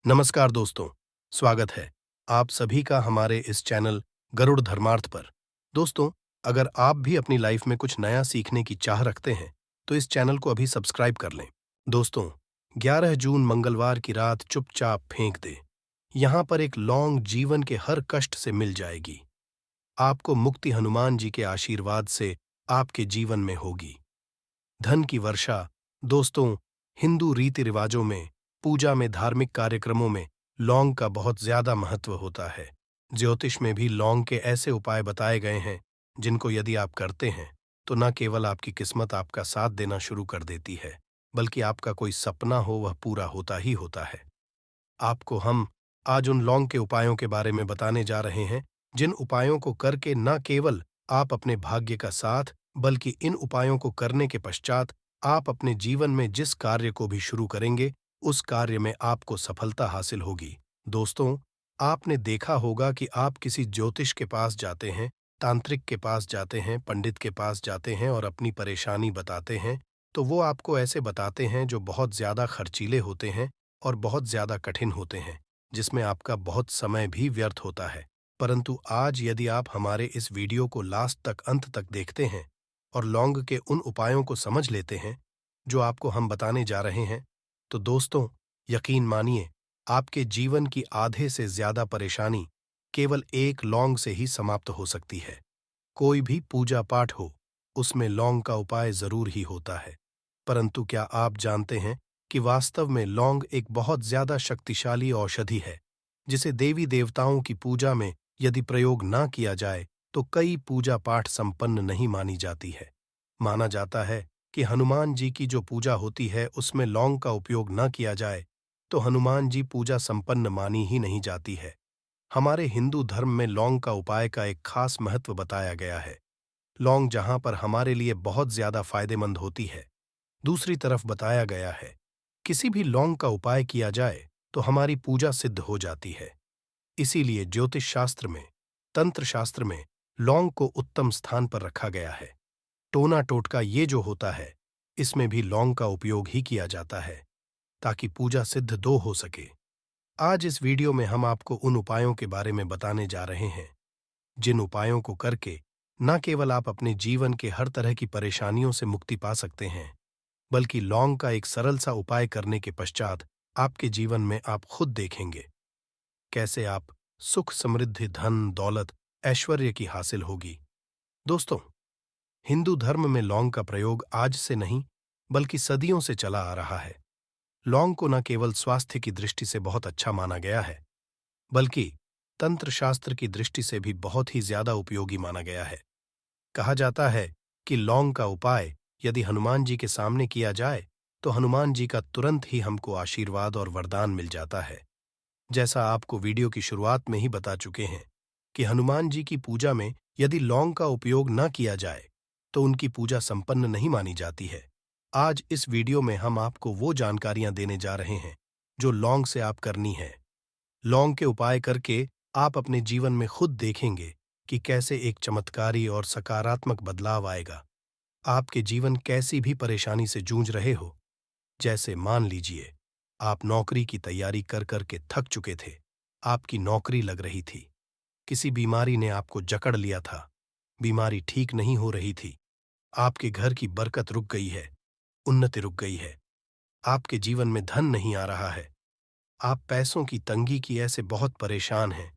नमस्कार दोस्तों, स्वागत है आप सभी का हमारे इस चैनल गरुड़ धर्मार्थ पर। दोस्तों, अगर आप भी अपनी लाइफ में कुछ नया सीखने की चाह रखते हैं, तो इस चैनल को अभी सब्सक्राइब कर लें। दोस्तों, 11 जून मंगलवार की रात चुपचाप फेंक दे। यहाँ पर एक लौंग जीवन के हर कष्ट से मिल जाएगी। आपको मुक्ति हनुमान जी के आशीर्वाद से आपके जीवन में होगी। धन की वर्षा। दोस्तों, हिंदू रीति रिवाजों में, पूजा में, धार्मिक कार्यक्रमों में लौंग का बहुत ज्यादा महत्व होता है। ज्योतिष में भी लौंग के ऐसे उपाय बताए गए हैं जिनको यदि आप करते हैं तो न केवल आपकी किस्मत आपका साथ देना शुरू कर देती है, बल्कि आपका कोई सपना हो वह पूरा होता ही होता है। आपको हम आज उन लौंग के उपायों के बारे में बताने जा रहे हैं जिन उपायों को करके न केवल आप अपने भाग्य का साथ, बल्कि इन उपायों को करने के पश्चात आप अपने जीवन में जिस कार्य को भी शुरू करेंगे उस कार्य में आपको सफलता हासिल होगी। दोस्तों, आपने देखा होगा कि आप किसी ज्योतिष के पास जाते हैं, तांत्रिक के पास जाते हैं, पंडित के पास जाते हैं और अपनी परेशानी बताते हैं, तो वो आपको ऐसे बताते हैं जो बहुत ज्यादा खर्चीले होते हैं और बहुत ज्यादा कठिन होते हैं, जिसमें आपका बहुत समय भी व्यर्थ होता है। परंतु आज यदि आप हमारे इस वीडियो को लास्ट तक, अंत तक देखते हैं और लौंग के उन उपायों को समझ लेते हैं जो आपको हम बताने जा रहे हैं, तो दोस्तों, यकीन मानिए, आपके जीवन की आधे से ज्यादा परेशानी केवल एक लौंग से ही समाप्त हो सकती है। कोई भी पूजा पाठ हो, उसमें लौंग का उपाय जरूर ही होता है। परंतु क्या आप जानते हैं कि वास्तव में लौंग एक बहुत ज्यादा शक्तिशाली औषधि है, जिसे देवी देवताओं की पूजा में यदि प्रयोग ना किया जाए तो कई पूजा पाठ संपन्न नहीं मानी जाती है। माना जाता है कि हनुमान जी की जो पूजा होती है उसमें लौंग का उपयोग न किया जाए तो हनुमान जी पूजा संपन्न मानी ही नहीं जाती है। हमारे हिंदू धर्म में लौंग का उपाय का एक खास महत्व बताया गया है। लौंग जहां पर हमारे लिए बहुत ज्यादा फायदेमंद होती है, दूसरी तरफ बताया गया है किसी भी लौंग का उपाय किया जाए तो हमारी पूजा सिद्ध हो जाती है। इसीलिए ज्योतिष शास्त्र में, तंत्र शास्त्र में लौंग को उत्तम स्थान पर रखा गया है। टोना टोटका ये जो होता है, इसमें भी लौंग का उपयोग ही किया जाता है ताकि पूजा सिद्ध दो हो सके। आज इस वीडियो में हम आपको उन उपायों के बारे में बताने जा रहे हैं जिन उपायों को करके न केवल आप अपने जीवन के हर तरह की परेशानियों से मुक्ति पा सकते हैं, बल्कि लौंग का एक सरल सा उपाय करने के पश्चात आपके जीवन में आप खुद देखेंगे कैसे आप सुख, समृद्धि, धन, दौलत, ऐश्वर्य की हासिल होगी। दोस्तों, हिंदू धर्म में लौंग का प्रयोग आज से नहीं बल्कि सदियों से चला आ रहा है। लौंग को न केवल स्वास्थ्य की दृष्टि से बहुत अच्छा माना गया है, बल्कि तंत्र शास्त्र की दृष्टि से भी बहुत ही ज्यादा उपयोगी माना गया है। कहा जाता है कि लौंग का उपाय यदि हनुमान जी के सामने किया जाए तो हनुमान जी का तुरंत ही हमको आशीर्वाद और वरदान मिल जाता है। जैसा आपको वीडियो की शुरुआत में ही बता चुके हैं कि हनुमान जी की पूजा में यदि लौंग का उपयोग न किया जाए तो उनकी पूजा संपन्न नहीं मानी जाती है। आज इस वीडियो में हम आपको वो जानकारियां देने जा रहे हैं जो लौंग से आप करनी है। लौंग के उपाय करके आप अपने जीवन में खुद देखेंगे कि कैसे एक चमत्कारी और सकारात्मक बदलाव आएगा। आपके जीवन कैसी भी परेशानी से जूझ रहे हो, जैसे मान लीजिए आप नौकरी की तैयारी कर कर के थक चुके थे, आपकी नौकरी लग रही थी, किसी बीमारी ने आपको जकड़ लिया था, बीमारी ठीक नहीं हो रही थी, आपके घर की बरकत रुक गई है, उन्नति रुक गई है, आपके जीवन में धन नहीं आ रहा है, आप पैसों की तंगी की ऐसे बहुत परेशान हैं।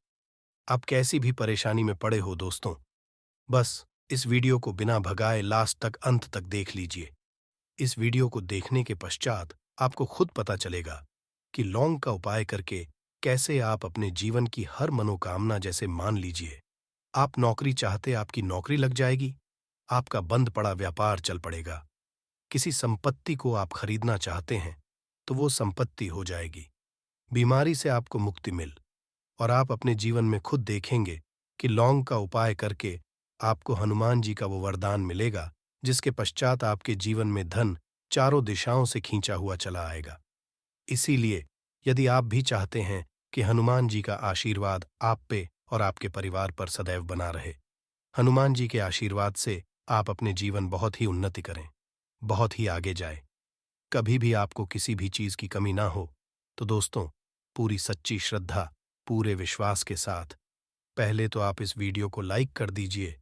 आप कैसी भी परेशानी में पड़े हो दोस्तों, बस इस वीडियो को बिना भगाए लास्ट तक, अंत तक देख लीजिए। इस वीडियो को देखने के पश्चात आपको खुद पता चलेगा कि लौंग का उपाय करके कैसे आप अपने जीवन की हर मनोकामना, जैसे मान लीजिए आप नौकरी चाहते, आपकी नौकरी लग जाएगी, आपका बंद पड़ा व्यापार चल पड़ेगा, किसी संपत्ति को आप खरीदना चाहते हैं तो वो संपत्ति हो जाएगी, बीमारी से आपको मुक्ति मिल, और आप अपने जीवन में खुद देखेंगे कि लौंग का उपाय करके आपको हनुमान जी का वो वरदान मिलेगा जिसके पश्चात आपके जीवन में धन चारों दिशाओं से खींचा हुआ चला आएगा। इसीलिए यदि आप भी चाहते हैं कि हनुमान जी का आशीर्वाद आप पे और आपके परिवार पर सदैव बना रहे, हनुमान जी के आशीर्वाद से आप अपने जीवन बहुत ही उन्नति करें, बहुत ही आगे जाए, कभी भी आपको किसी भी चीज की कमी ना हो, तो दोस्तों, पूरी सच्ची श्रद्धा, पूरे विश्वास के साथ। पहले तो आप इस वीडियो को लाइक कर दीजिए,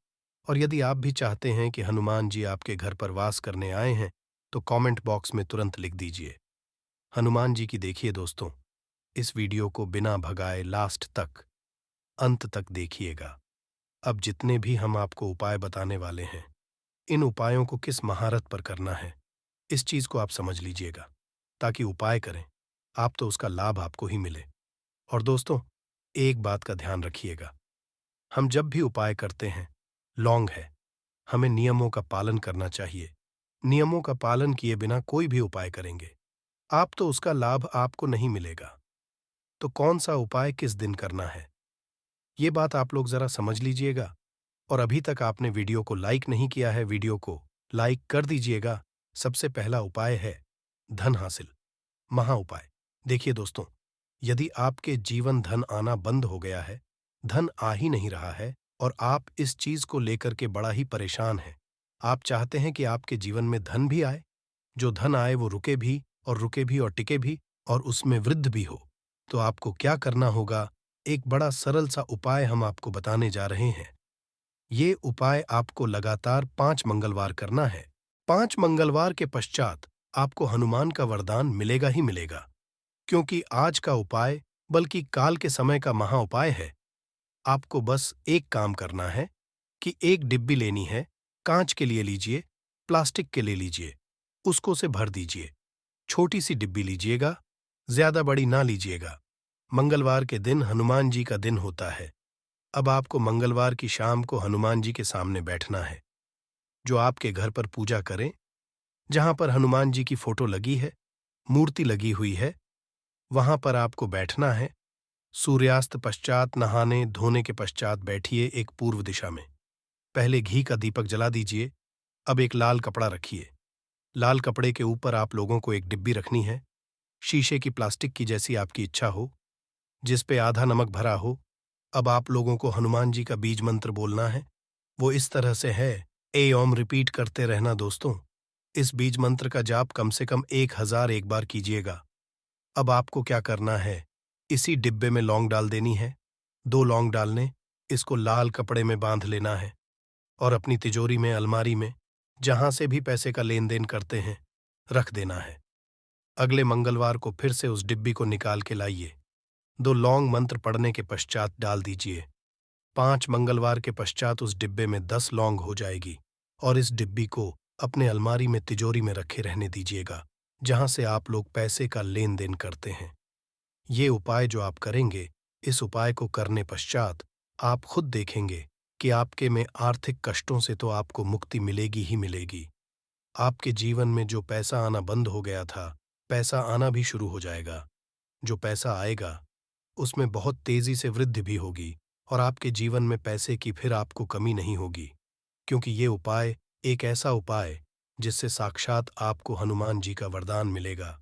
और यदि आप भी चाहते हैं कि हनुमान जी आपके घर पर वास करने आए हैं, तो कमेंट बॉक्स में तुरंत लिख दीजिए हनुमान जी की। देखिए दोस्तों, इस वीडियो को बिना भगाए लास्ट तक, अंत तक देखिएगा। अब जितने भी हम आपको उपाय बताने वाले हैं, इन उपायों को किस महारत पर करना है, इस चीज को आप समझ लीजिएगा, ताकि उपाय करें आप तो उसका लाभ आपको ही मिले। और दोस्तों, एक बात का ध्यान रखिएगा, हम जब भी उपाय करते हैं, लॉन्ग है, हमें नियमों का पालन करना चाहिए। नियमों का पालन किए बिना कोई भी उपाय करेंगे आप तो उसका लाभ आपको नहीं मिलेगा। तो कौन सा उपाय किस दिन करना है, ये बात आप लोग जरा समझ लीजिएगा। और अभी तक आपने वीडियो को लाइक नहीं किया है, वीडियो को लाइक कर दीजिएगा। सबसे पहला उपाय है धन हासिल, महा उपाय। देखिए दोस्तों, यदि आपके जीवन धन आना बंद हो गया है, धन आ ही नहीं रहा है, और आप इस चीज को लेकर के बड़ा ही परेशान हैं, आप चाहते हैं कि आपके जीवन में धन भी आए, जो धन आए वो रुके भी और रुके भी और टिके भी और उसमें वृद्धि भी हो, तो आपको क्या करना होगा, एक बड़ा सरल सा उपाय हम आपको बताने जा रहे हैं। ये उपाय आपको लगातार 5 मंगलवार करना है। 5 मंगलवार के पश्चात आपको हनुमान का वरदान मिलेगा ही मिलेगा, क्योंकि आज का उपाय बल्कि काल के समय का महा उपाय है। आपको बस एक काम करना है कि एक डिब्बी लेनी है, कांच के लिए लीजिए, प्लास्टिक के लिए लीजिए, उसको से भर दीजिए। छोटी सी डिब्बी लीजिएगा, ज्यादा बड़ी ना लीजिएगा। मंगलवार के दिन हनुमान जी का दिन होता है। अब आपको मंगलवार की शाम को हनुमान जी के सामने बैठना है, जो आपके घर पर पूजा करें, जहां पर हनुमान जी की फोटो लगी है, मूर्ति लगी हुई है, वहां पर आपको बैठना है। सूर्यास्त पश्चात नहाने धोने के पश्चात बैठिए एक पूर्व दिशा में। पहले घी का दीपक जला दीजिए। अब एक लाल कपड़ा रखिए। लाल कपड़े के ऊपर आप लोगों को एक डिब्बी रखनी है, शीशे की, प्लास्टिक की, जैसी आपकी इच्छा हो, जिस पे आधा नमक भरा हो। अब आप लोगों को हनुमान जी का बीज मंत्र बोलना है। वो इस तरह से है, ए ओम रिपीट करते रहना दोस्तों। इस बीज मंत्र का जाप कम से कम 1001 बार कीजिएगा। अब आपको क्या करना है, इसी डिब्बे में लौंग डाल देनी है, 2 लौंग डालने, इसको लाल कपड़े में बांध लेना है और अपनी तिजोरी में, अलमारी में, जहां से भी पैसे का लेन देन करते हैं, रख देना है। अगले मंगलवार को फिर से उस डिब्बी को निकाल के लाइए। 2 लौंग मंत्र पढ़ने के पश्चात डाल दीजिए। 5 मंगलवार के पश्चात उस डिब्बे में 10 लौंग हो जाएगी, और इस डिब्बी को अपने अलमारी में, तिजोरी में रखे रहने दीजिएगा, जहां से आप लोग पैसे का लेन देन करते हैं। ये उपाय जो आप करेंगे, इस उपाय को करने पश्चात आप खुद देखेंगे कि आपके में आर्थिक कष्टों से तो आपको मुक्ति मिलेगी ही मिलेगी। आपके जीवन में जो पैसा आना बंद हो गया था, पैसा आना भी शुरू हो जाएगा। जो पैसा आएगा, उसमें बहुत तेजी से वृद्धि भी होगी, और आपके जीवन में पैसे की फिर आपको कमी नहीं होगी, क्योंकि ये उपाय एक ऐसा उपाय जिससे साक्षात आपको हनुमान जी का वरदान मिलेगा।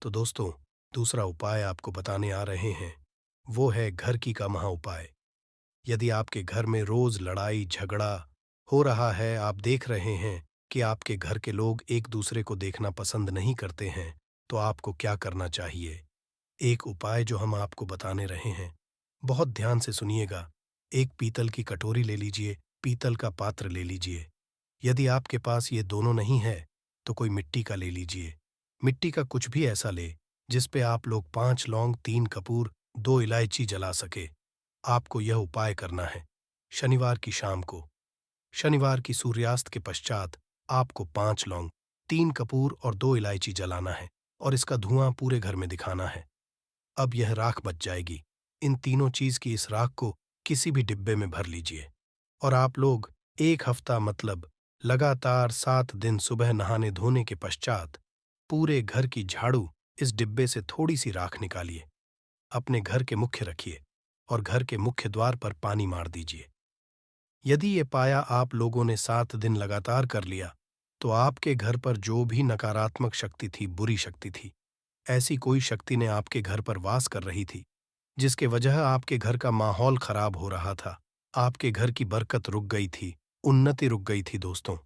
तो दोस्तों, दूसरा उपाय आपको बताने आ रहे हैं, वो है घर की का महा उपाय। यदि आपके घर में रोज लड़ाई झगड़ा हो रहा है, आप देख रहे हैं कि आपके घर के लोग एक दूसरे को देखना पसंद नहीं करते हैं, तो आपको क्या करना चाहिए। एक उपाय जो हम आपको बताने रहे हैं, बहुत ध्यान से सुनिएगा। एक पीतल की कटोरी ले लीजिए, पीतल का पात्र ले लीजिए। यदि आपके पास ये दोनों नहीं है, तो कोई मिट्टी का ले लीजिए। मिट्टी का कुछ भी ऐसा ले जिस पे आप लोग 5 लौंग, 3 कपूर, 2 इलायची जला सके। आपको यह उपाय करना है शनिवार की शाम को। शनिवार की सूर्यास्त के पश्चात आपको 5 लौंग, 3 कपूर और 2 इलायची जलाना है, और इसका धुआं पूरे घर में दिखाना है। अब यह राख बच जाएगी। इन तीनों चीज की इस राख को किसी भी डिब्बे में भर लीजिए, और आप लोग 1 हफ्ता, मतलब लगातार 7 दिन, सुबह नहाने धोने के पश्चात पूरे घर की झाड़ू इस डिब्बे से थोड़ी सी राख निकालिए, अपने घर के मुख्य रखिए, और घर के मुख्य द्वार पर पानी मार दीजिए। यदि ये पाया आप लोगों ने 7 दिन लगातार कर लिया, तो आपके घर पर जो भी नकारात्मक शक्ति थी, बुरी शक्ति थी, ऐसी कोई शक्ति ने आपके घर पर वास कर रही थी, जिसके वजह आपके घर का माहौल खराब हो रहा था, आपके घर की बरकत रुक गई थी, उन्नति रुक गई थी दोस्तों,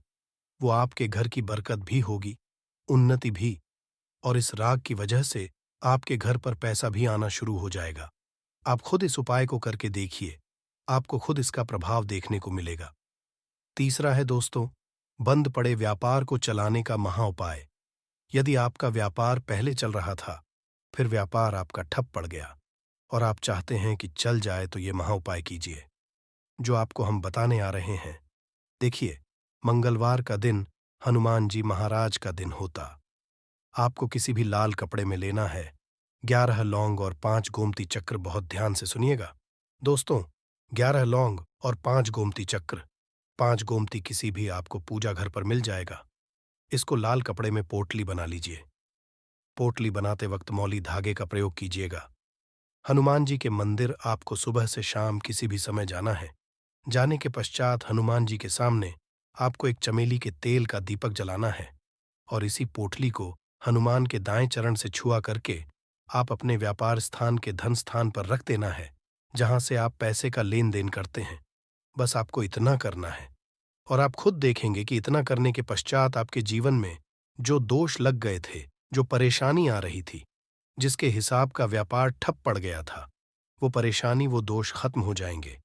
वो आपके घर की बरकत भी होगी, उन्नति भी। और इस राग की वजह से आपके घर पर पैसा भी आना शुरू हो जाएगा। आप खुद इस उपाय को करके देखिए, आपको खुद इसका प्रभाव देखने को मिलेगा। तीसरा है दोस्तों, बंद पड़े व्यापार को चलाने का महा उपाय। यदि आपका व्यापार पहले चल रहा था, फिर व्यापार आपका ठप पड़ गया और आप चाहते हैं कि चल जाए, तो ये महा उपाय कीजिए जो आपको हम बताने आ रहे हैं। देखिए, मंगलवार का दिन हनुमान जी महाराज का दिन होता। आपको किसी भी लाल कपड़े में लेना है 11 लौंग और 5 गोमती चक्र। बहुत ध्यान से सुनिएगा दोस्तों, 11 लौंग और 5 गोमती चक्र। 5 गोमती किसी भी आपको पूजा घर पर मिल जाएगा। इसको लाल कपड़े में पोटली बना लीजिए। पोटली बनाते वक्त मौली धागे का प्रयोग कीजिएगा। हनुमान जी के मंदिर आपको सुबह से शाम किसी भी समय जाना है। जाने के पश्चात हनुमान जी के सामने आपको एक चमेली के तेल का दीपक जलाना है और इसी पोटली को हनुमान के दाएं चरण से छुआ करके आप अपने व्यापार स्थान के धन स्थान पर रख देना है, जहां से आप पैसे का लेन देन करते हैं। बस आपको इतना करना है और आप खुद देखेंगे कि इतना करने के पश्चात आपके जीवन में जो दोष लग गए थे, जो परेशानी आ रही थी, जिसके हिसाब का व्यापार ठप पड़ गया था, वो परेशानी, वो दोष खत्म हो जाएंगे।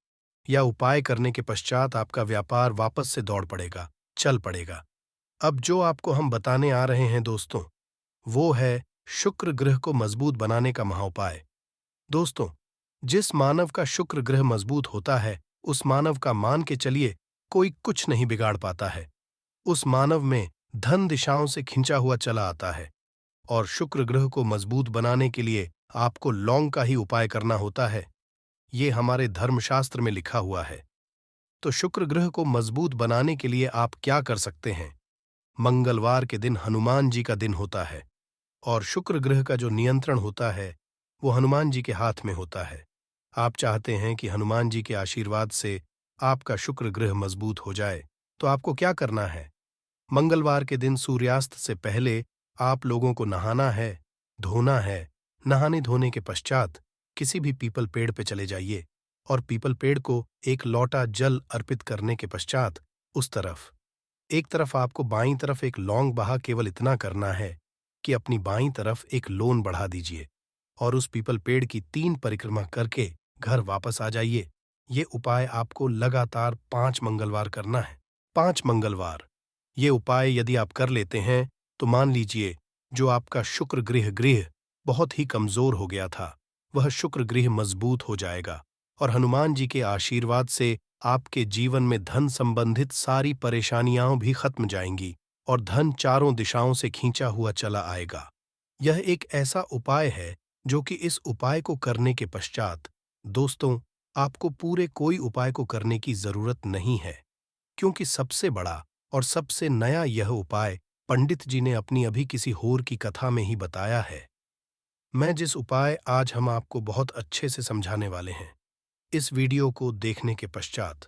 या उपाय करने के पश्चात आपका व्यापार वापस से दौड़ पड़ेगा, चल पड़ेगा। अब जो आपको हम बताने आ रहे हैं दोस्तों, वो है शुक्र ग्रह को मजबूत बनाने का महाउपाय। दोस्तों, जिस मानव का शुक्र ग्रह मजबूत होता है, उस मानव का मान के चलिए कोई कुछ नहीं बिगाड़ पाता है। उस मानव में धन दिशाओं से खिंचा हुआ चला आता है और शुक्र ग्रह को मजबूत बनाने के लिए आपको लौंग का ही उपाय करना होता है। ये हमारे धर्मशास्त्र में लिखा हुआ है। तो शुक्र ग्रह को मजबूत बनाने के लिए आप क्या कर सकते हैं? मंगलवार के दिन हनुमान जी का दिन होता है और शुक्र ग्रह का जो नियंत्रण होता है, वो हनुमान जी के हाथ में होता है। आप चाहते हैं कि हनुमान जी के आशीर्वाद से आपका शुक्र ग्रह मजबूत हो जाए, तो आपको क्या करना है? मंगलवार के दिन सूर्यास्त से पहले आप लोगों को नहाना है, धोना है। नहाने धोने के पश्चात किसी भी पीपल पेड़ पे चले जाइए और पीपल पेड़ को एक लोटा जल अर्पित करने के पश्चात उस तरफ एक तरफ आपको बाईं तरफ एक लौंग बहा केवल इतना करना है कि अपनी बाईं तरफ एक लोन बढ़ा दीजिए और उस पीपल पेड़ की 3 परिक्रमा करके घर वापस आ जाइए। ये उपाय आपको लगातार 5 मंगलवार करना है। 5 मंगलवार ये उपाय यदि आप कर लेते हैं, तो मान लीजिए जो आपका शुक्र ग्रह बहुत ही कमजोर हो गया था, वह शुक्र ग्रह मजबूत हो जाएगा और हनुमान जी के आशीर्वाद से आपके जीवन में धन संबंधित सारी परेशानियां भी खत्म जाएंगी और धन चारों दिशाओं से खींचा हुआ चला आएगा। यह एक ऐसा उपाय है जो कि इस उपाय को करने के पश्चात दोस्तों, आपको पूरे कोई उपाय को करने की जरूरत नहीं है, क्योंकि सबसे बड़ा और सबसे नया यह उपाय पंडित जी ने अपनी अभी किसी होर की कथा में ही बताया है। मैं जिस उपाय आज हम आपको बहुत अच्छे से समझाने वाले हैं, इस वीडियो को देखने के पश्चात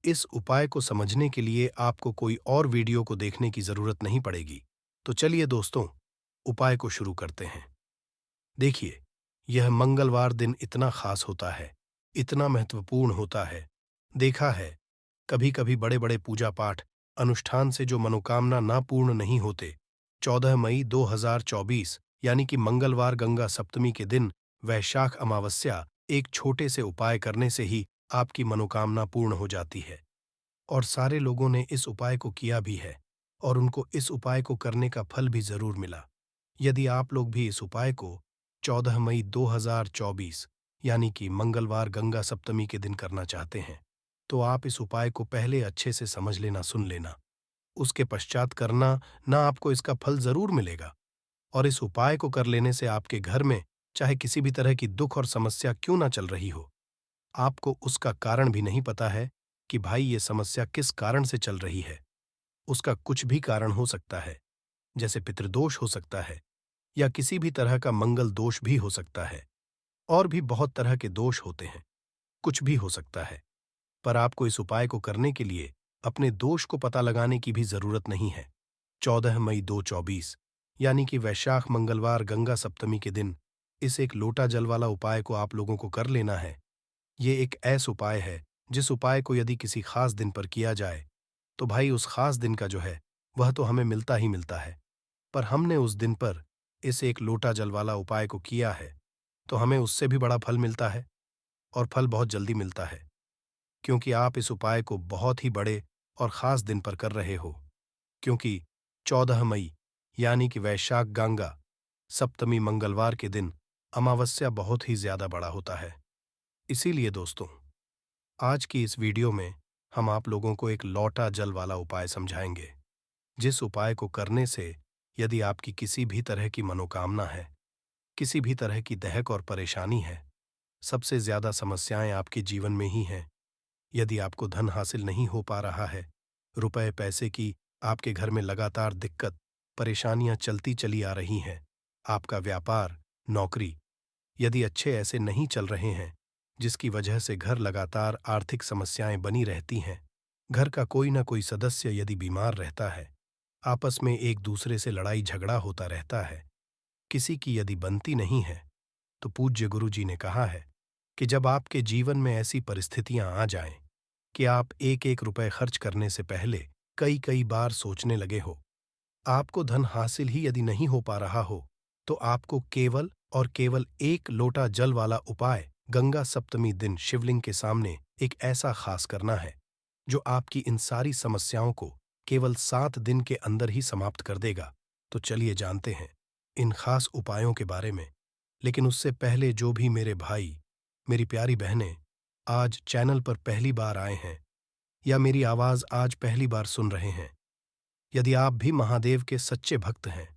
इस उपाय को समझने के लिए आपको कोई और वीडियो को देखने की जरूरत नहीं पड़ेगी। तो चलिए दोस्तों, उपाय को शुरू करते हैं। देखिए, यह मंगलवार दिन इतना खास होता है, इतना महत्वपूर्ण होता है। देखा है, कभी कभी बड़े बड़े पूजा पाठ अनुष्ठान से जो मनोकामना ना पूर्ण नहीं होते, 14 मई 2024 यानी कि मंगलवार गंगा सप्तमी के दिन वैशाख अमावस्या एक छोटे से उपाय करने से ही आपकी मनोकामना पूर्ण हो जाती है। और सारे लोगों ने इस उपाय को किया भी है और उनको इस उपाय को करने का फल भी जरूर मिला। यदि आप लोग भी इस उपाय को 14 मई 2024 यानी कि मंगलवार गंगा सप्तमी के दिन करना चाहते हैं, तो आप इस उपाय को पहले अच्छे से समझ लेना, सुन लेना। उसके पश्चात करना, ना आपको इसका फल जरूर मिलेगा। और इस उपाय को कर लेने से आपके घर में चाहे किसी भी तरह की दुख और समस्या क्यों ना चल रही हो, आपको उसका कारण भी नहीं पता है कि भाई ये समस्या किस कारण से चल रही है। उसका कुछ भी कारण हो सकता है, जैसे पितृदोष हो सकता है या किसी भी तरह का मंगल दोष भी हो सकता है। और भी बहुत तरह के दोष होते हैं, कुछ भी हो सकता है। पर आपको इस उपाय को करने के लिए अपने दोष को पता लगाने की भी जरूरत नहीं है। 14 मई 2024 यानी कि वैशाख मंगलवार गंगा सप्तमी के दिन इस एक लोटा जल वाला उपाय को आप लोगों को कर लेना है। ये एक ऐसा उपाय है जिस उपाय को यदि किसी खास दिन पर किया जाए, तो भाई उस खास दिन का जो है वह तो हमें मिलता ही मिलता है। पर हमने उस दिन पर इस एक लोटा जल वाला उपाय को किया है तो हमें उससे भी बड़ा फल मिलता है, और फल बहुत जल्दी मिलता है, क्योंकि आप इस उपाय को बहुत ही बड़े और खास दिन पर कर रहे हो, क्योंकि 14 मई यानी कि वैशाख गंगा सप्तमी मंगलवार के दिन अमावस्या बहुत ही ज्यादा बड़ा होता है। इसीलिए दोस्तों, आज की इस वीडियो में हम आप लोगों को एक लौटा जल वाला उपाय समझाएंगे, जिस उपाय को करने से यदि आपकी किसी भी तरह की मनोकामना है, किसी भी तरह की दहक और परेशानी है, सबसे ज्यादा समस्याएं आपके जीवन में ही हैं। यदि आपको धन हासिल नहीं हो पा रहा है, रुपए पैसे की आपके घर में लगातार दिक्कत परेशानियां चलती चली आ रही हैं, आपका व्यापार नौकरी यदि अच्छे ऐसे नहीं चल रहे हैं, जिसकी वजह से घर लगातार आर्थिक समस्याएं बनी रहती हैं, घर का कोई ना कोई सदस्य यदि बीमार रहता है, आपस में एक दूसरे से लड़ाई झगड़ा होता रहता है, किसी की यदि बनती नहीं है, तो पूज्य गुरु जी ने कहा है कि जब आपके जीवन में ऐसी परिस्थितियां आ जाएं कि आप एक एक रुपए खर्च करने से पहले कई कई बार सोचने लगे हो, आपको धन हासिल ही यदि नहीं हो पा रहा हो, तो आपको केवल और केवल एक लोटा जल वाला उपाय गंगा सप्तमी दिन शिवलिंग के सामने एक ऐसा खास करना है जो आपकी इन सारी समस्याओं को केवल 7 दिन के अंदर ही समाप्त कर देगा। तो चलिए जानते हैं इन खास उपायों के बारे में। लेकिन उससे पहले जो भी मेरे भाई, मेरी प्यारी बहनें आज चैनल पर पहली बार आए हैं या मेरी आवाज आज पहली बार सुन रहे हैं, यदि आप भी महादेव के सच्चे भक्त हैं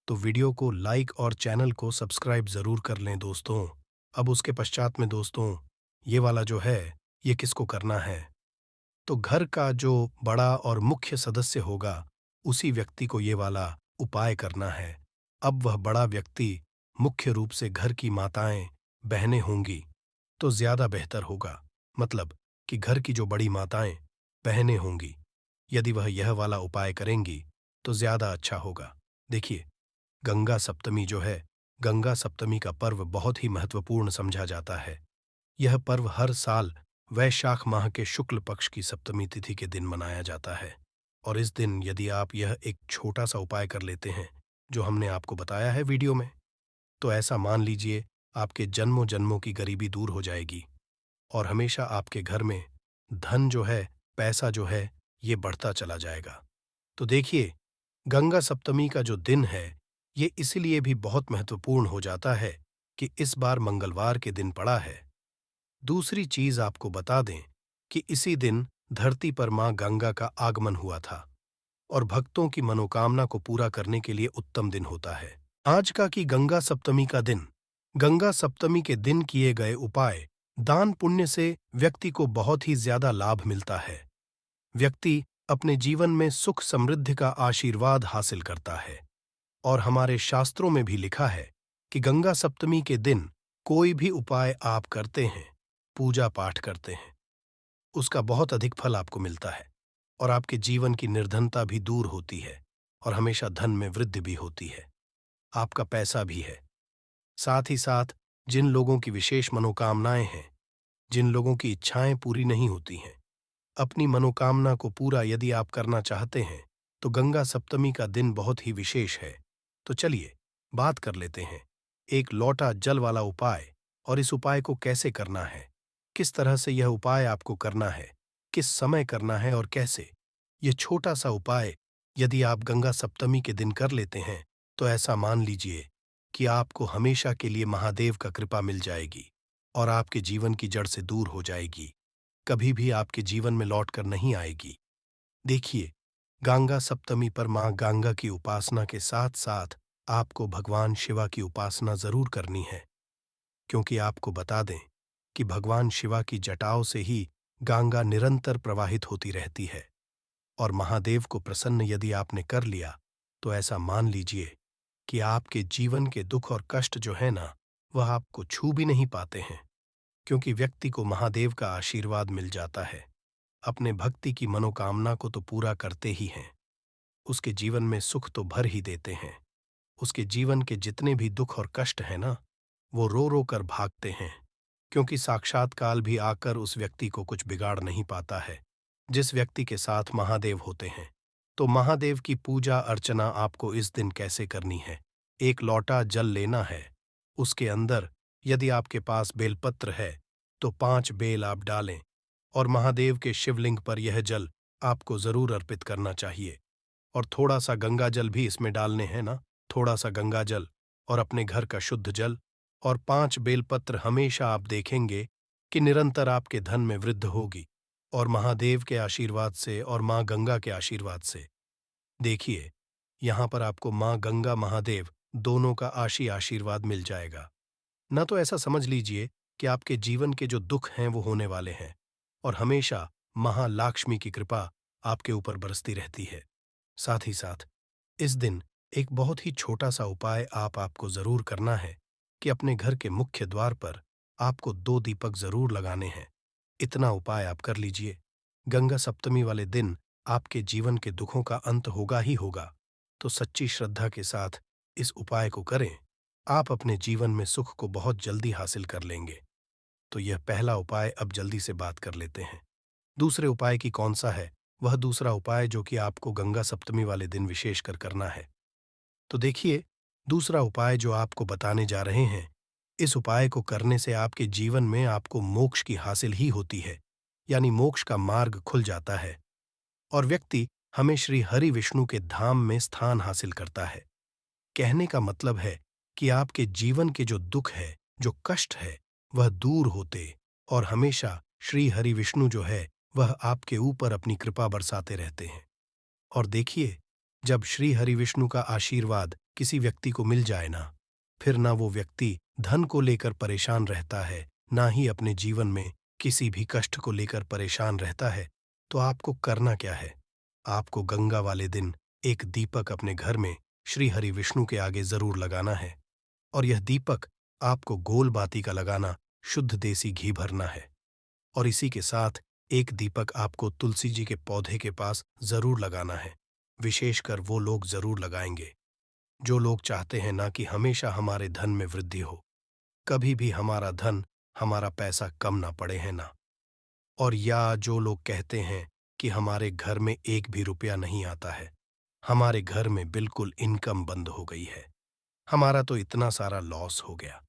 तो वीडियो को लाइक और चैनल को सब्सक्राइब जरूर कर लें दोस्तों। अब उसके पश्चात में दोस्तों, ये वाला जो है ये किसको करना है, तो घर का जो बड़ा और मुख्य सदस्य होगा उसी व्यक्ति को ये वाला उपाय करना है। अब वह बड़ा व्यक्ति मुख्य रूप से घर की माताएं बहनें होंगी तो ज्यादा बेहतर होगा, मतलब कि घर की जो बड़ी माताएं बहनें होंगी, यदि वह यह वाला उपाय करेंगी तो ज्यादा अच्छा होगा। देखिए, गंगा सप्तमी जो है, गंगा सप्तमी का पर्व बहुत ही महत्वपूर्ण समझा जाता है। यह पर्व हर साल वैशाख माह के शुक्ल पक्ष की सप्तमी तिथि के दिन मनाया जाता है, और इस दिन यदि आप यह एक छोटा सा उपाय कर लेते हैं जो हमने आपको बताया है वीडियो में, तो ऐसा मान लीजिए आपके जन्मों जन्मों की गरीबी दूर हो जाएगी और हमेशा आपके घर में धन जो है, पैसा जो है, ये बढ़ता चला जाएगा। तो देखिए, गंगा सप्तमी का जो दिन है ये इसलिए भी बहुत महत्वपूर्ण हो जाता है कि इस बार मंगलवार के दिन पड़ा है। दूसरी चीज आपको बता दें कि इसी दिन धरती पर मां गंगा का आगमन हुआ था और भक्तों की मनोकामना को पूरा करने के लिए उत्तम दिन होता है आज का कि गंगा सप्तमी का दिन। गंगा सप्तमी के दिन किए गए उपाय दान पुण्य से व्यक्ति को बहुत ही ज्यादा लाभ मिलता है। व्यक्ति अपने जीवन में सुख समृद्धि का आशीर्वाद हासिल करता है, और हमारे शास्त्रों में भी लिखा है कि गंगा सप्तमी के दिन कोई भी उपाय आप करते हैं, पूजा पाठ करते हैं, उसका बहुत अधिक फल आपको मिलता है और आपके जीवन की निर्धनता भी दूर होती है और हमेशा धन में वृद्धि भी होती है, आपका पैसा भी है। साथ ही साथ जिन लोगों की विशेष मनोकामनाएं हैं, जिन लोगों की इच्छाएं पूरी नहीं होती हैं, अपनी मनोकामना को पूरा यदि आप करना चाहते हैं तो गंगा सप्तमी का दिन बहुत ही विशेष है। तो चलिए बात कर लेते हैं एक लौटा जल वाला उपाय, और इस उपाय को कैसे करना है, किस तरह से यह उपाय आपको करना है, किस समय करना है और कैसे। यह छोटा सा उपाय यदि आप गंगा सप्तमी के दिन कर लेते हैं तो ऐसा मान लीजिए कि आपको हमेशा के लिए महादेव का कृपा मिल जाएगी और आपके जीवन की जड़ से दूर हो जाएगी, कभी भी आपके जीवन में लौटकर नहीं आएगी। देखिए, गंगा सप्तमी पर मां गंगा की उपासना के साथ साथ आपको भगवान शिवा की उपासना जरूर करनी है, क्योंकि आपको बता दें कि भगवान शिवा की जटाओं से ही गंगा निरंतर प्रवाहित होती रहती है, और महादेव को प्रसन्न यदि आपने कर लिया तो ऐसा मान लीजिए कि आपके जीवन के दुख और कष्ट जो है ना, वह आपको छू भी नहीं पाते हैं, क्योंकि व्यक्ति को महादेव का आशीर्वाद मिल जाता है। अपने भक्ति की मनोकामना को तो पूरा करते ही हैं, उसके जीवन में सुख तो भर ही देते हैं। उसके जीवन के जितने भी दुख और कष्ट हैं ना, वो रो रो कर भागते हैं, क्योंकि साक्षात काल भी आकर उस व्यक्ति को कुछ बिगाड़ नहीं पाता है जिस व्यक्ति के साथ महादेव होते हैं। तो महादेव की पूजा अर्चना आपको इस दिन कैसे करनी है, एक लौटा जल लेना है। उसके अंदर यदि आपके पास बेलपत्र है तो 5 बेल आप डालें और महादेव के शिवलिंग पर यह जल आपको जरूर अर्पित करना चाहिए। और थोड़ा सा गंगा जल भी इसमें डालने हैं ना, थोड़ा सा गंगा जल और अपने घर का शुद्ध जल और 5 बेलपत्र। हमेशा आप देखेंगे कि निरंतर आपके धन में वृद्धि होगी और महादेव के आशीर्वाद से और माँ गंगा के आशीर्वाद से। देखिए, यहाँ पर आपको माँ गंगा महादेव दोनों का आशीर्वाद मिल जाएगा। ना तो ऐसा समझ लीजिए कि आपके जीवन के जो दुख हैं वो होने वाले हैं और हमेशा महालक्ष्मी की कृपा आपके ऊपर बरसती रहती है। साथ ही साथ इस दिन एक बहुत ही छोटा सा उपाय आपको जरूर करना है कि अपने घर के मुख्य द्वार पर आपको 2 दीपक जरूर लगाने हैं। इतना उपाय आप कर लीजिए। गंगा सप्तमी वाले दिन आपके जीवन के दुखों का अंत होगा ही होगा। तो सच्ची श्रद्धा के साथ इस उपाय को करें, आप अपने जीवन में सुख को बहुत जल्दी हासिल कर लेंगे। तो यह पहला उपाय अब जल्दी से बात कर लेते हैं। दूसरे उपाय की कौन सा है, वह दूसरा उपाय जो कि आपको गंगा सप्तमी वाले दिन विशेषकर करना है। तो देखिए, दूसरा उपाय जो आपको बताने जा रहे हैं, इस उपाय को करने से आपके जीवन में आपको मोक्ष की हासिल ही होती है, यानी मोक्ष का मार्ग खुल जाता है और व्यक्ति हमें श्री हरि विष्णु के धाम में स्थान हासिल करता है। कहने का मतलब है कि आपके जीवन के जो दुख है, जो कष्ट है, वह दूर होते और हमेशा श्री हरि विष्णु जो है वह आपके ऊपर अपनी कृपा बरसाते रहते हैं। और देखिए, जब श्री हरि विष्णु का आशीर्वाद किसी व्यक्ति को मिल जाए ना, फिर ना वो व्यक्ति धन को लेकर परेशान रहता है, ना ही अपने जीवन में किसी भी कष्ट को लेकर परेशान रहता है। तो आपको करना क्या है? आपको गंगा वाले दिन एक दीपक अपने घर में श्री हरि विष्णु के आगे जरूर लगाना है और यह दीपक आपको गोल बाती का लगाना, शुद्ध देसी घी भरना है और इसी के साथ एक दीपक आपको तुलसी जी के पौधे के पास जरूर लगाना है। विशेषकर वो लोग जरूर लगाएंगे जो लोग चाहते हैं ना कि हमेशा हमारे धन में वृद्धि हो, कभी भी हमारा धन, हमारा पैसा कम ना पड़े, है ना। और या जो लोग कहते हैं कि हमारे घर में एक भी रुपया नहीं आता है, हमारे घर में बिल्कुल इनकम बंद हो गई है, हमारा तो इतना सारा लॉस हो गया,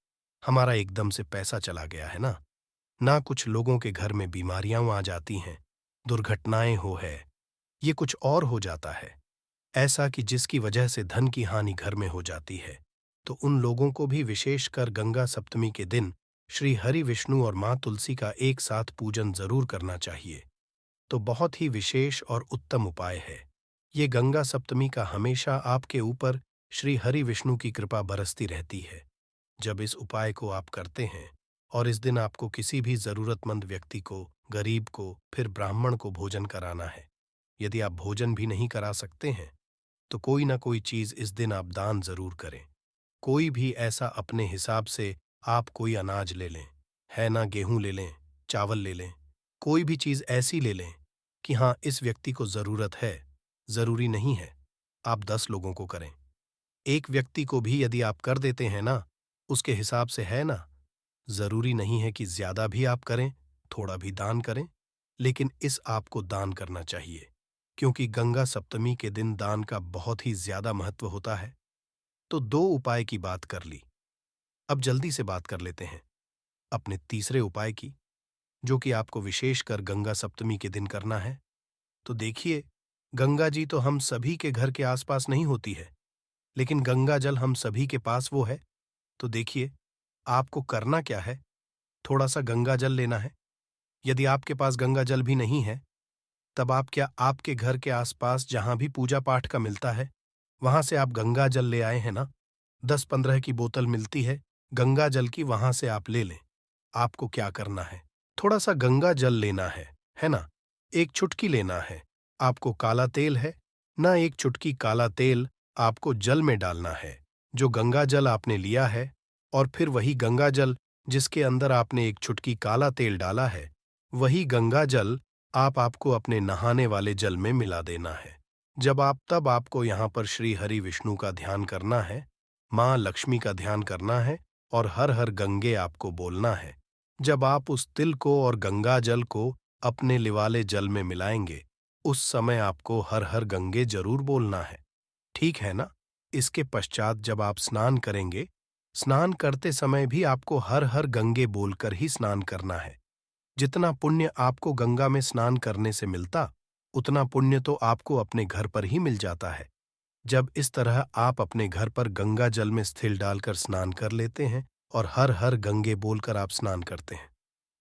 हमारा एकदम से पैसा चला गया है ना। ना कुछ लोगों के घर में बीमारियां आ जाती हैं, दुर्घटनाएं हो है, ये कुछ और हो जाता है ऐसा कि जिसकी वजह से धन की हानि घर में हो जाती है। तो उन लोगों को भी विशेषकर गंगा सप्तमी के दिन श्री हरि विष्णु और माँ तुलसी का एक साथ पूजन जरूर करना चाहिए। तो बहुत ही विशेष और उत्तम उपाय है ये। गंगा सप्तमी का हमेशा आपके ऊपर श्री हरि विष्णु की कृपा बरसती रहती है। जब इस उपाय को आप करते हैं और इस दिन आपको किसी भी जरूरतमंद व्यक्ति को, गरीब को, फिर ब्राह्मण को भोजन कराना है। यदि आप भोजन भी नहीं करा सकते हैं तो कोई ना कोई चीज इस दिन आप दान जरूर करें। कोई भी ऐसा अपने हिसाब से आप कोई अनाज ले लें, है ना, गेहूं ले लें, चावल ले लें, कोई भी चीज ऐसी ले लें कि हाँ इस व्यक्ति को जरूरत है। जरूरी नहीं है आप 10 लोगों को करें, एक व्यक्ति को भी यदि आप कर देते हैं ना उसके हिसाब से, है ना। जरूरी नहीं है कि ज्यादा भी आप करें, थोड़ा भी दान करें, लेकिन इस आपको दान करना चाहिए क्योंकि गंगा सप्तमी के दिन दान का बहुत ही ज्यादा महत्व होता है। तो 2 उपाय की बात कर ली, अब जल्दी से बात कर लेते हैं अपने तीसरे उपाय की, जो कि आपको विशेषकर गंगा सप्तमी के दिन करना है। तो देखिए, गंगा जी तो हम सभी के घर के आसपास नहीं होती है, लेकिन गंगा जल हम सभी के पास वो है। तो देखिए, आपको करना क्या है, थोड़ा सा गंगा जल लेना है। यदि आपके पास गंगा जल भी नहीं है, तब आप क्या आपके घर के आसपास जहां भी पूजा पाठ का मिलता है, वहां से आप गंगा जल ले आए हैं ना, 10-15 की बोतल मिलती है गंगा जल की, वहां से आप ले लें। आपको क्या करना है, थोड़ा सा गंगा जल लेना है ना, एक चुटकी लेना है। आपको काला तेल है ना, एक चुटकी काला तेल आपको जल में डालना है, जो गंगा जल आपने लिया है, और फिर वही गंगा जल जिसके अंदर आपने एक चुटकी काला तेल डाला है, वही गंगा जल आपको अपने नहाने वाले जल में मिला देना है। तब आपको यहाँ पर श्री हरि विष्णु का ध्यान करना है, माँ लक्ष्मी का ध्यान करना है और हर हर गंगे आपको बोलना है। जब आप उस तिल को और गंगा जल को अपने लिवाले जल में मिलाएंगे, उस समय आपको हर हर गंगे जरूर बोलना है, ठीक है ना। इसके पश्चात जब आप स्नान करेंगे, स्नान करते समय भी आपको हर हर गंगे बोलकर ही स्नान करना है। जितना पुण्य आपको गंगा में स्नान करने से मिलता, उतना पुण्य तो आपको अपने घर पर ही मिल जाता है। जब इस तरह आप अपने घर पर गंगा जल में स्थिल डालकर स्नान कर लेते हैं और हर हर गंगे बोलकर आप स्नान करते हैं।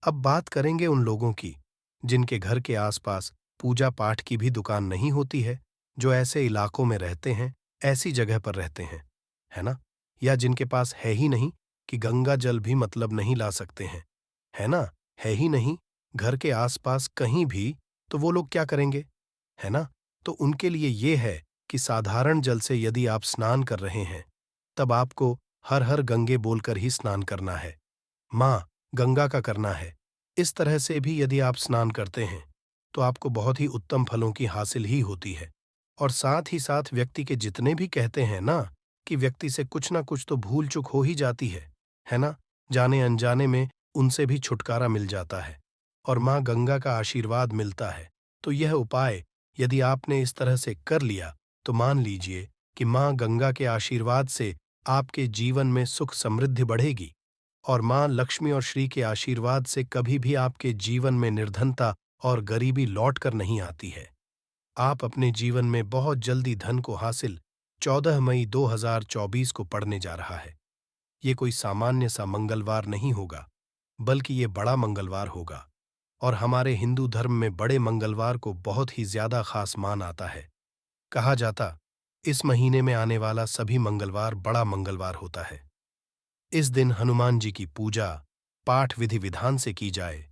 अब बात करेंगे उन लोगों की जिनके घर के आसपास पूजा पाठ की भी दुकान नहीं होती है, जो ऐसे इलाकों में रहते हैं, ऐसी जगह पर रहते हैं, है ना? या जिनके पास है ही नहीं कि गंगा जल भी मतलब नहीं ला सकते हैं, है ना? है ही नहीं घर के आसपास कहीं भी, तो वो लोग क्या करेंगे, है ना? तो उनके लिए ये है कि साधारण जल से यदि आप स्नान कर रहे हैं, तब आपको हर हर गंगे बोलकर ही स्नान करना है। माँ गंगा का करना है। इस तरह से भी यदि आप स्नान करते हैं, तो आपको बहुत ही उत्तम फलों की हासिल ही होती है। और साथ ही साथ व्यक्ति के जितने भी कहते हैं ना कि व्यक्ति से कुछ ना कुछ तो भूल चूक हो ही जाती है ना? जाने अनजाने में उनसे भी छुटकारा मिल जाता है और माँ गंगा का आशीर्वाद मिलता है। तो यह उपाय यदि आपने इस तरह से कर लिया, तो मान लीजिए कि माँ गंगा के आशीर्वाद से आपके जीवन में सुख समृद्धि बढ़ेगी और माँ लक्ष्मी और श्री के आशीर्वाद से कभी भी आपके जीवन में निर्धनता और गरीबी लौट कर नहीं आती है। आप अपने जीवन में बहुत जल्दी धन को हासिल 14 मई 2024 को पड़ने जा रहा है। ये कोई सामान्य सा मंगलवार नहीं होगा, बल्कि ये बड़ा मंगलवार होगा और हमारे हिंदू धर्म में बड़े मंगलवार को बहुत ही ज्यादा खास मान आता है। कहा जाता, इस महीने में आने वाला सभी मंगलवार बड़ा मंगलवार होता है। इस दिन हनुमान जी की पूजा पाठ विधि विधान से की जाए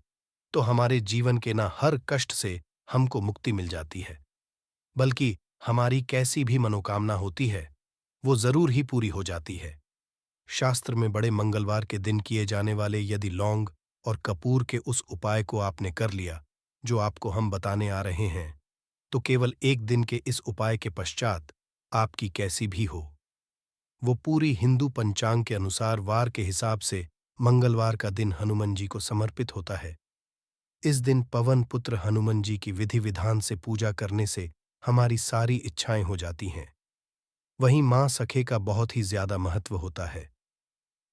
तो हमारे जीवन के ना हर कष्ट से हमको मुक्ति मिल जाती है, बल्कि हमारी कैसी भी मनोकामना होती है वो जरूर ही पूरी हो जाती है। शास्त्र में बड़े मंगलवार के दिन किए जाने वाले यदि लौंग और कपूर के उस उपाय को आपने कर लिया जो आपको हम बताने आ रहे हैं, तो केवल एक दिन के इस उपाय के पश्चात आपकी कैसी भी हो, वो पूरी हिंदू पंचांग के अनुसार वार के हिसाब से मंगलवार का दिन हनुमान जी को समर्पित होता है। इस दिन पवन पुत्र हनुमान जी की विधि विधान से पूजा करने से हमारी सारी इच्छाएं हो जाती हैं। वहीं मां सखे का बहुत ही ज्यादा महत्व होता है।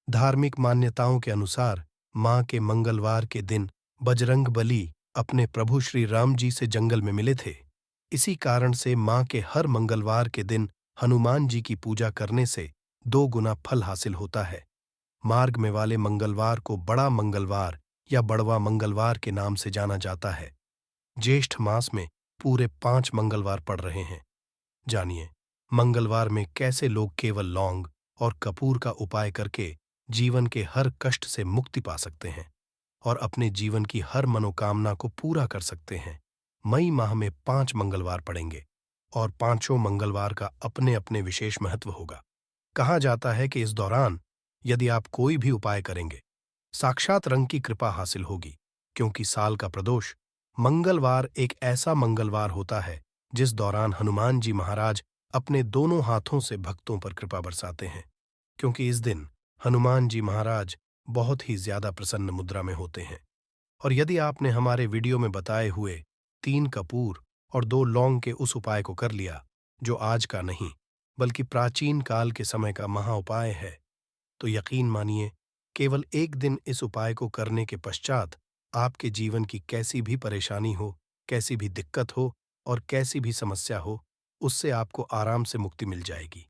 धार्मिक मान्यताओं के अनुसार मां के मंगलवार के दिन बजरंग बली अपने प्रभु श्री राम जी से जंगल में मिले थे। इसी कारण से मां के हर मंगलवार के दिन हनुमान जी की पूजा करने से 2 गुना फल हासिल होता है। मार्ग में वाले मंगलवार को बड़ा मंगलवार या बड़वा मंगलवार के नाम से जाना जाता है। ज्येष्ठ मास में पूरे 5 मंगलवार पड़ रहे हैं। जानिए, मंगलवार में कैसे लोग केवल लौंग और कपूर का उपाय करके जीवन के हर कष्ट से मुक्ति पा सकते हैं और अपने जीवन की हर मनोकामना को पूरा कर सकते हैं। मई माह में 5 मंगलवार पड़ेंगे और पांचों मंगलवार का अपने अपने विशेष महत्व होगा। कहा जाता है कि इस दौरान यदि आप कोई भी उपाय करेंगे, साक्षात रंग की कृपा हासिल होगी, क्योंकि साल का प्रदोष मंगलवार एक ऐसा मंगलवार होता है जिस दौरान हनुमान जी महाराज अपने दोनों हाथों से भक्तों पर कृपा बरसाते हैं, क्योंकि इस दिन हनुमान जी महाराज बहुत ही ज्यादा प्रसन्न मुद्रा में होते हैं। और यदि आपने हमारे वीडियो में बताए हुए 3 कपूर और 2 लौंग के उस उपाय को कर लिया, जो आज का नहीं बल्कि प्राचीन काल के समय का महा उपाय है, तो यकीन मानिए केवल एक दिन इस उपाय को करने के पश्चात आपके जीवन की कैसी भी परेशानी हो, कैसी भी दिक्कत हो और कैसी भी समस्या हो, उससे आपको आराम से मुक्ति मिल जाएगी।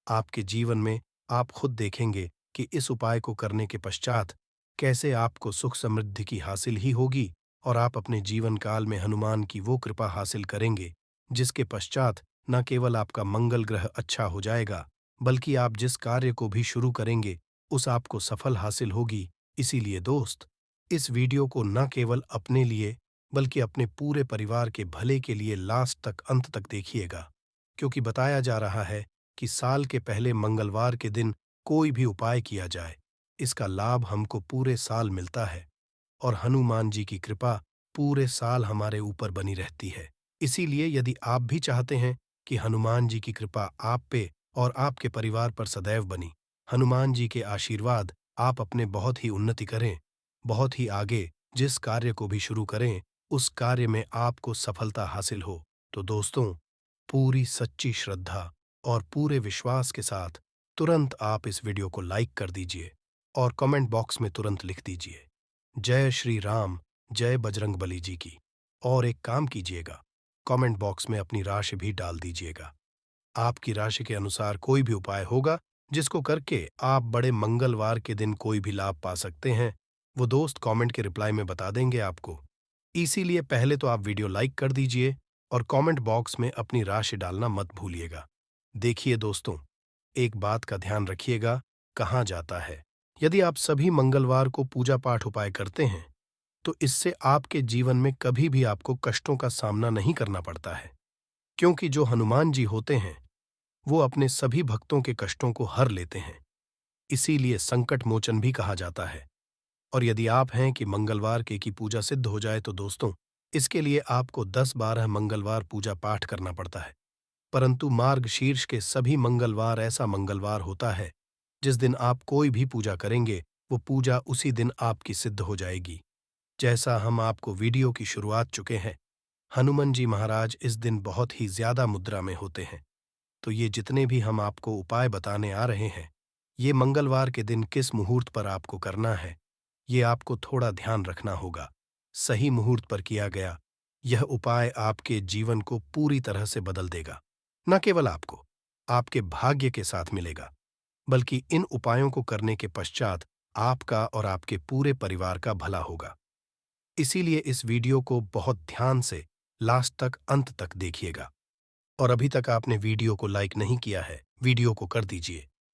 आपके जीवन में आप खुद देखेंगे कि इस उपाय को करने के पश्चात कैसे आपको सुख समृद्धि की हासिल ही होगी और आप अपने जीवन काल में हनुमान की वो कृपा हासिल करेंगे जिसके पश्चात न केवल आपका मंगल ग्रह अच्छा हो जाएगा, बल्कि आप जिस कार्य को भी शुरू करेंगे उस आपको सफल हासिल होगी। इसीलिए दोस्त, इस वीडियो को न केवल अपने लिए बल्कि अपने पूरे परिवार के भले के लिए लास्ट तक अंत तक देखिएगा, क्योंकि बताया जा रहा है कि साल के पहले मंगलवार के दिन कोई भी उपाय किया जाए, इसका लाभ हमको पूरे साल मिलता है और हनुमान जी की कृपा पूरे साल हमारे ऊपर बनी रहती है। इसीलिए यदि आप भी चाहते हैं कि हनुमान जी की कृपा आप पे और आपके परिवार पर सदैव बनी, हनुमान जी के आशीर्वाद आप अपने बहुत ही उन्नति करें, बहुत ही आगे जिस कार्य को भी शुरू करें उस कार्य में आपको सफलता हासिल हो, तो दोस्तों, पूरी सच्ची श्रद्धा और पूरे विश्वास के साथ तुरंत आप इस वीडियो को लाइक कर दीजिए और कमेंट बॉक्स में तुरंत लिख दीजिए, जय श्री राम, जय बजरंगबली जी की। और एक काम कीजिएगा, कमेंट बॉक्स में अपनी राशि भी डाल दीजिएगा। आपकी राशि के अनुसार कोई भी उपाय होगा जिसको करके आप बड़े मंगलवार के दिन कोई भी लाभ पा सकते हैं, वो दोस्त कमेंट के रिप्लाई में बता देंगे आपको। इसीलिए पहले तो आप वीडियो लाइक कर दीजिए और कमेंट बॉक्स में अपनी राशि डालना मत भूलिएगा। देखिए दोस्तों, एक बात का ध्यान रखिएगा, कहा जाता है यदि आप सभी मंगलवार को पूजा पाठ उपाय करते हैं तो इससे आपके जीवन में कभी भी आपको कष्टों का सामना नहीं करना पड़ता है, क्योंकि जो हनुमान जी होते हैं वो अपने सभी भक्तों के कष्टों को हर लेते हैं। इसीलिए संकट मोचन भी कहा जाता है। और यदि आप हैं कि मंगलवार के की पूजा सिद्ध हो जाए तो दोस्तों, इसके लिए आपको 10-12 मंगलवार पूजा पाठ करना पड़ता है। परंतु मार्गशीर्ष के सभी मंगलवार ऐसा मंगलवार होता है जिस दिन आप कोई भी पूजा करेंगे वो पूजा उसी दिन आपकी सिद्ध हो जाएगी। जैसा हम आपको वीडियो की शुरुआत चुके हैं, हनुमान जी महाराज इस दिन बहुत ही ज्यादा मुद्रा में होते हैं। तो ये जितने भी हम आपको उपाय बताने आ रहे हैं, ये मंगलवार के दिन किस मुहूर्त पर आपको करना है, ये आपको थोड़ा ध्यान रखना होगा। सही मुहूर्त पर किया गया यह उपाय आपके जीवन को पूरी तरह से बदल देगा। न केवल आपको आपके भाग्य के साथ मिलेगा, बल्कि इन उपायों को करने के पश्चात आपका और आपके पूरे परिवार का भला होगा। इसीलिए इस वीडियो को बहुत ध्यान से लास्ट तक, अंत तक देखिएगा। और अभी तक आपने वीडियो को लाइक नहीं किया है, वीडियो को कर दीजिए